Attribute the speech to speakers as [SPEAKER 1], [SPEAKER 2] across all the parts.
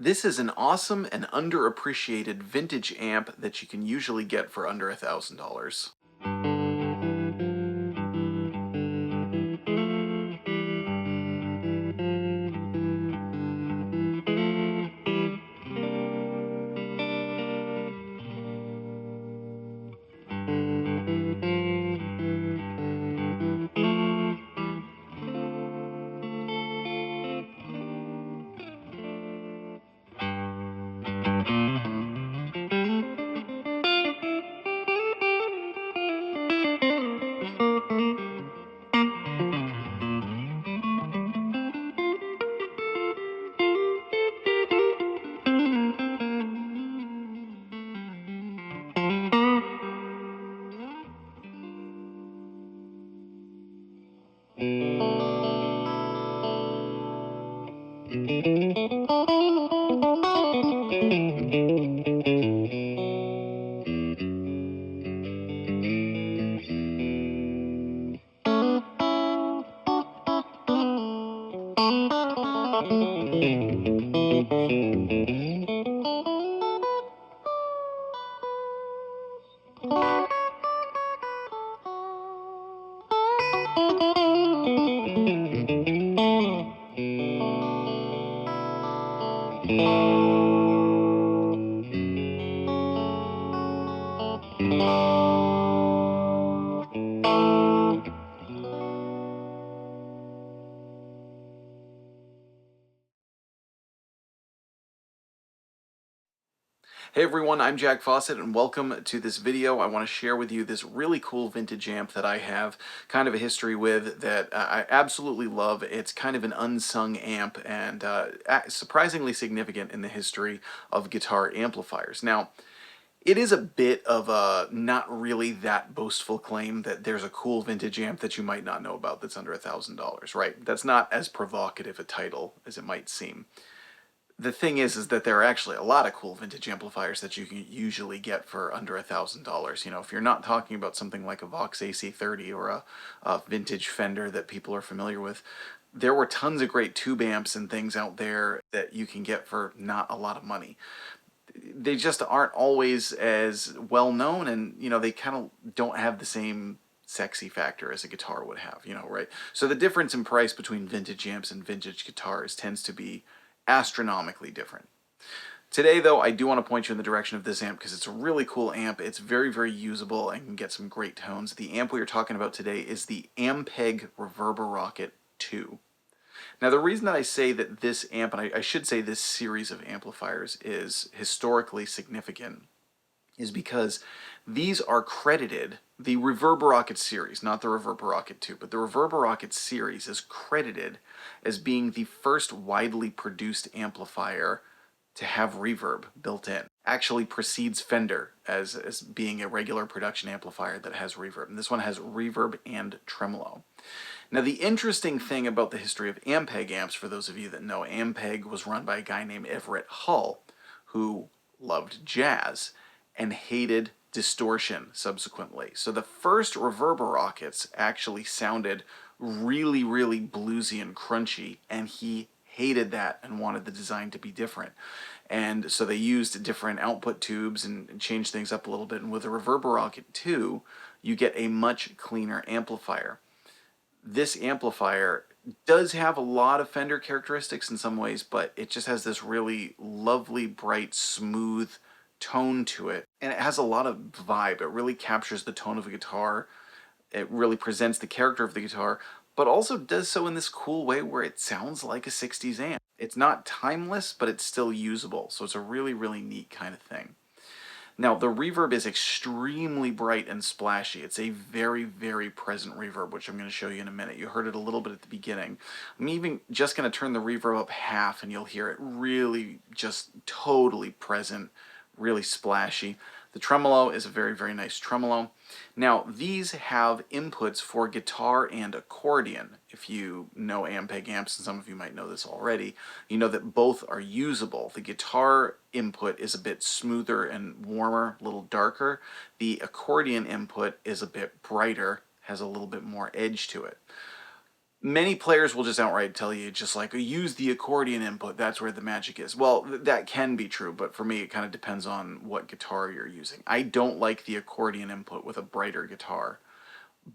[SPEAKER 1] This is an awesome and underappreciated vintage amp that you can usually get for under $1,000. Hey everyone, I'm Jack Fossett and welcome to this video. I want to share with you this really cool vintage amp that I have kind of a history with that I absolutely love. It's kind of an unsung amp and surprisingly significant in the history of guitar amplifiers. Now, it is a bit of a not really that boastful claim that there's a cool vintage amp that you might not know about that's under $1,000, right? That's not as provocative a title as it might seem. The thing is that there are actually a lot of cool vintage amplifiers that you can usually get for under $1,000. You know, if you're not talking about something like a Vox AC30 or a vintage Fender that people are familiar with, there were tons of great tube amps and things out there that you can get for not a lot of money. They just aren't always as well known, and you know, they kind of don't have the same sexy factor as a guitar would have, you know, right? So the difference in price between vintage amps and vintage guitars tends to be astronomically different. Today, though, I do want to point you in the direction of this amp because it's a really cool amp. It's very, very usable and can get some great tones. The amp we are talking about today is the Ampeg Reverberocket 2. Now, the reason that I say that this amp, and I should say this series of amplifiers, is historically significant is because these are credited, the Reverberocket series, not the Reverberocket 2, but the Reverberocket series is credited as being the first widely produced amplifier to have reverb built in. Actually precedes Fender as being a regular production amplifier that has reverb. And this one has reverb and tremolo. Now, the interesting thing about the history of Ampeg amps, for those of you that know, Ampeg was run by a guy named Everett Hull, who loved jazz and hated distortion subsequently. So the first Reverberockets actually sounded really, really bluesy and crunchy, and he hated that and wanted the design to be different. And so they used different output tubes and changed things up a little bit. And with a Reverberocket 2, you get a much cleaner amplifier. This amplifier does have a lot of Fender characteristics in some ways, but it just has this really lovely, bright, smooth tone to it. And it has a lot of vibe. It really captures the tone of a guitar. It really presents the character of the guitar, but also does so in this cool way where it sounds like a 60s amp. It's not timeless, but it's still usable. So it's a really, really neat kind of thing. Now, the reverb is extremely bright and splashy. It's a very, very present reverb, which I'm going to show you in a minute. You heard it a little bit at the beginning. I'm even just going to turn the reverb up half, and you'll hear it really just totally present, really splashy. The tremolo is a very, very nice tremolo. Now, these have inputs for guitar and accordion. If you know Ampeg amps, and some of you might know this already, you know that both are usable. The guitar input is a bit smoother and warmer, a little darker. The accordion input is a bit brighter, has a little bit more edge to it. Many players will just outright tell you, just like, use the accordion input, that's where the magic is. Well, that can be true, but for me, it kind of depends on what guitar you're using. I don't like the accordion input with a brighter guitar,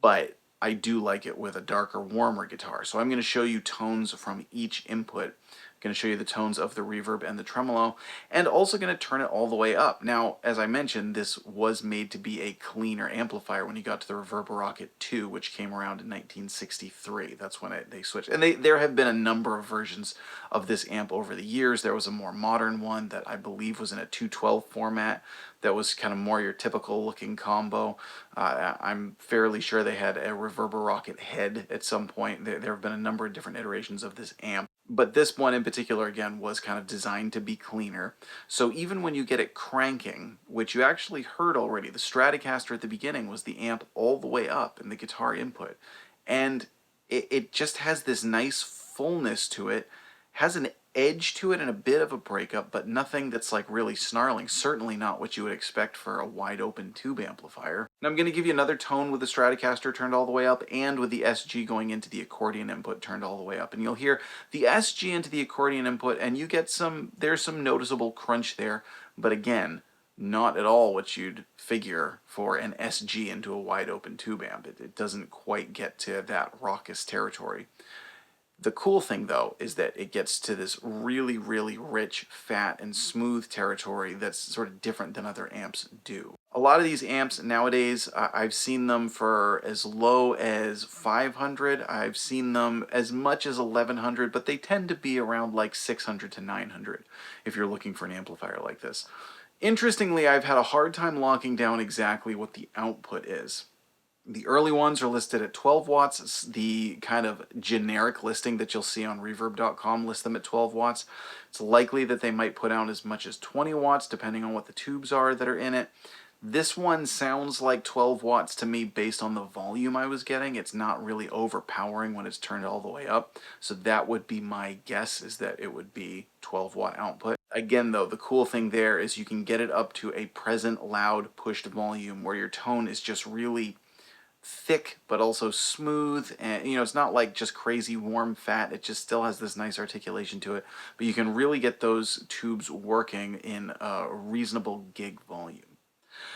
[SPEAKER 1] but I do like it with a darker, warmer guitar. So I'm going to show you tones from each input. I'm going to show you the tones of the reverb and the tremolo, and also going to turn it all the way up. Now, as I mentioned, this was made to be a cleaner amplifier when you got to the Reverberocket 2, which came around in 1963. That's when they switched. And there have been a number of versions of this amp over the years. There was a more modern one that I believe was in a 212 format that was kind of more your typical looking combo. I'm fairly sure they had a Reverberocket head at some point. There have been a number of different iterations of this amp. But this one in particular, again, was kind of designed to be cleaner. So even when you get it cranking, which you actually heard already, the Stratocaster at the beginning was the amp all the way up in the guitar input. And it just has this nice fullness to it, has an edge to it and a bit of a breakup, but nothing that's like really snarling. Certainly not what you would expect for a wide open tube amplifier. And I'm going to give you another tone with the Stratocaster turned all the way up and with the SG going into the accordion input turned all the way up. And you'll hear the SG into the accordion input and you get there's some noticeable crunch there, but again, not at all what you'd figure for an SG into a wide open tube amp. It doesn't quite get to that raucous territory. The cool thing, though, is that it gets to this really, really rich, fat, and smooth territory that's sort of different than other amps do. A lot of these amps nowadays, I've seen them for as low as 500. I've seen them as much as 1100, but they tend to be around like 600 to 900 if you're looking for an amplifier like this. Interestingly, I've had a hard time locking down exactly what the output is. The early ones are listed at 12 watts. It's the kind of generic listing that you'll see on reverb.com lists them at 12 watts. It's likely that they might put out as much as 20 watts depending on what the tubes are that are in it. This one sounds like 12 watts to me based on the volume I was getting. It's not really overpowering when it's turned all the way up. So that would be my guess, is that it would be 12 watt output. Again, though, the cool thing there is you can get it up to a present loud pushed volume where your tone is just really thick but also smooth, and it's not like just crazy warm fat. It just still has this nice articulation to it, but you can really get those tubes working in a reasonable gig volume.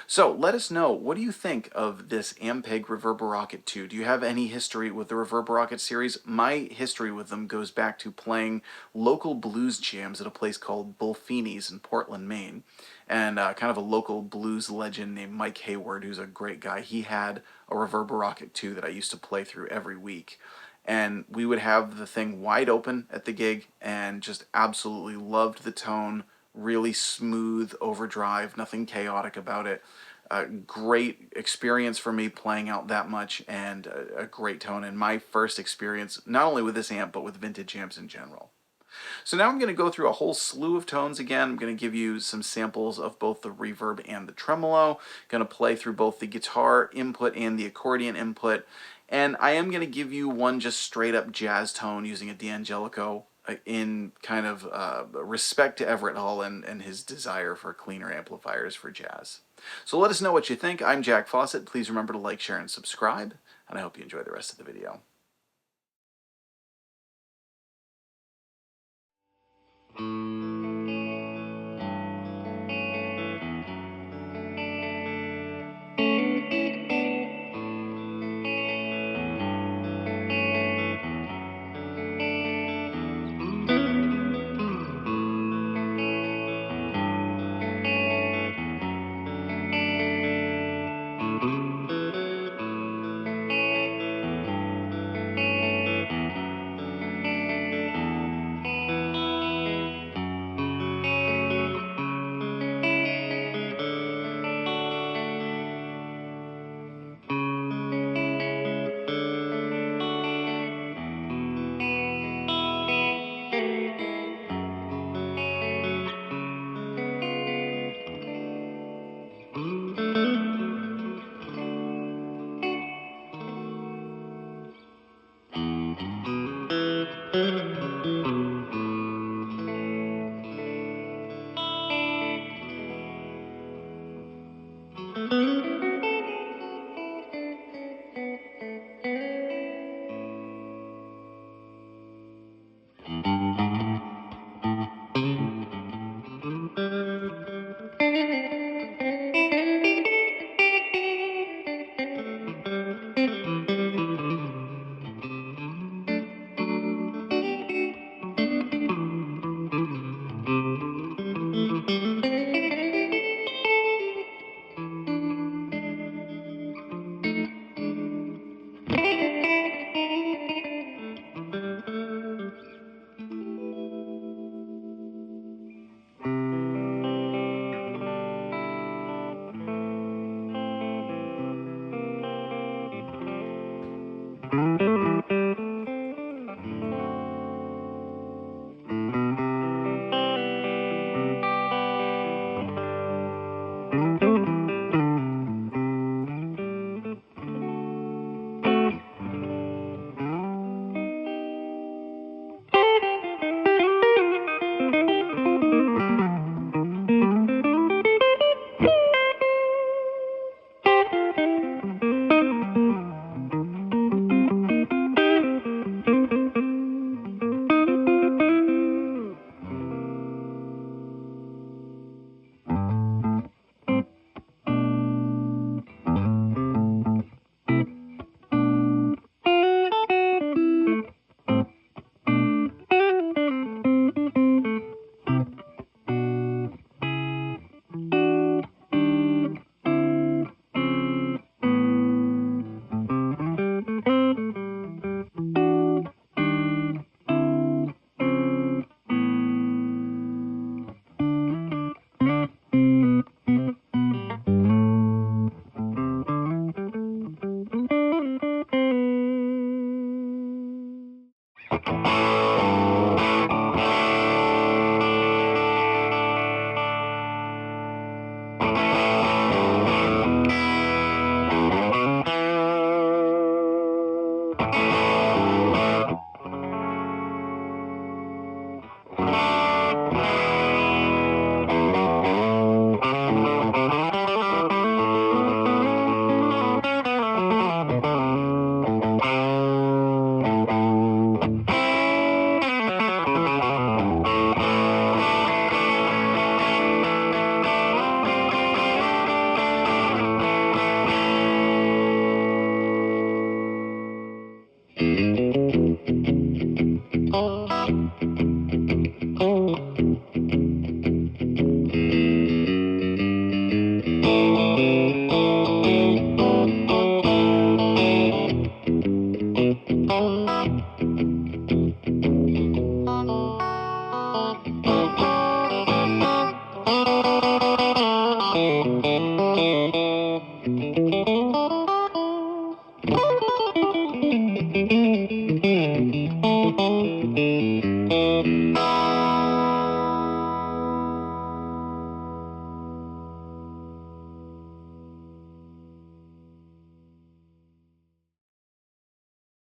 [SPEAKER 1] So let us know, what do you think of this Ampeg Reverberocket 2? Do you have any history with the Reverberocket series? My history with them goes back to playing local blues jams at a place called Bullfini's in Portland, Maine. And kind of a local blues legend named Mike Hayward, who's a great guy, he had a Reverberocket 2 that I used to play through every week. And we would have the thing wide open at the gig and just absolutely loved the tone. Really smooth overdrive, nothing chaotic about it. Great experience for me playing out that much, and a great tone, and my first experience not only with this amp but with vintage amps in general. So now I'm going to go through a whole slew of tones again. I'm going to give you some samples of both the reverb and the tremolo. Going to play through both the guitar input and the accordion input, and I am going to give you one just straight up jazz tone using a D'Angelico in kind of respect to Everett Hall and his desire for cleaner amplifiers for jazz. So let us know what you think. I'm Jack Fossett. Please remember to like, share, and subscribe, and I hope you enjoy the rest of the video.